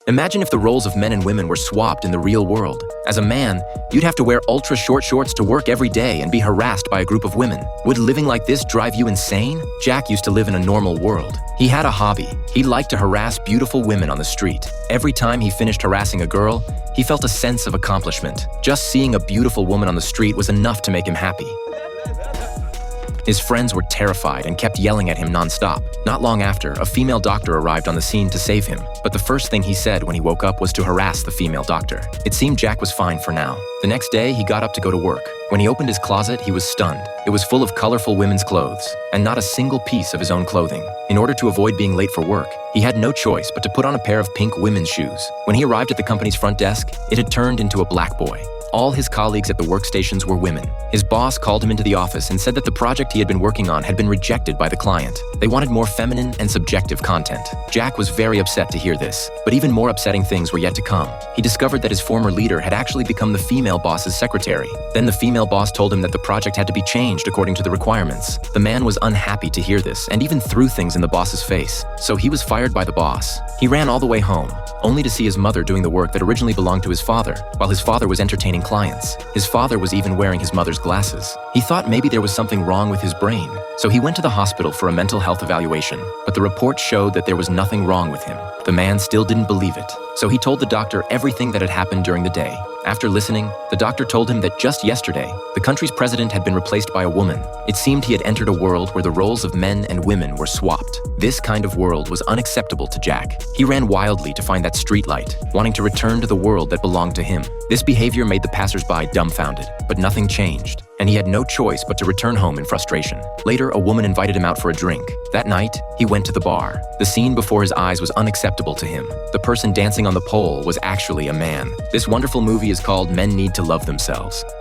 Imagine if the roles of men and women were swapped in the real world. As a man, you'd have to wear ultra-short shorts to work every day and be harassed by a group of women. Would living like this drive you insane? Jack used to live in a normal world. He had a hobby. He liked to harass beautiful women on the street. Every time he finished harassing a girl, he felt a sense of accomplishment. Just seeing a beautiful woman on the street was enough to make him happy. His friends were terrified and kept yelling at him non-stop. Not long after, a female doctor arrived on the scene to save him, but the first thing he said when he woke up was to harass the female doctor. It seemed Jack was fine for now. The next day, he got up to go to work. When he opened his closet, he was stunned. It was full of colorful women's clothes, and not a single piece of his own clothing. In order to avoid being late for work, he had no choice but to put on a pair of pink women's shoes. When he arrived at the company's front desk, it had turned into a black boy. All his colleagues at the workstations were women. His boss called him into the office and said that the project he had been working on had been rejected by the client. They wanted more feminine and subjective content. Jack was very upset to hear this, but even more upsetting things were yet to come. He discovered that his former leader had actually become the female boss's secretary. Then the female boss told him that the project had to be changed according to the requirements. The man was unhappy to hear this and even threw things in the boss's face. So he was fired by the boss. He ran all the way home, only to see his mother doing the work that originally belonged to his father, while his father was entertaining clients. His father was even wearing his mother's glasses. He thought maybe there was something wrong with his brain, so he went to the hospital for a mental health evaluation, but the report showed that there was nothing wrong with him. The man still didn't believe it, so he told the doctor everything that had happened during the day. After listening, the doctor told him that just yesterday, the country's president had been replaced by a woman. It seemed he had entered a world where the roles of men and women were swapped. This kind of world was unacceptable to Jack. He ran wildly to find that streetlight, wanting to return to the world that belonged to him. This behavior made the passersby dumbfounded, but nothing changed, and he had no choice but to return home in frustration. Later, a woman invited him out for a drink. That night, he went to the bar. The scene before his eyes was unacceptable to him. The person dancing on the pole was actually a man. This wonderful movie is called Men Need to Love Themselves.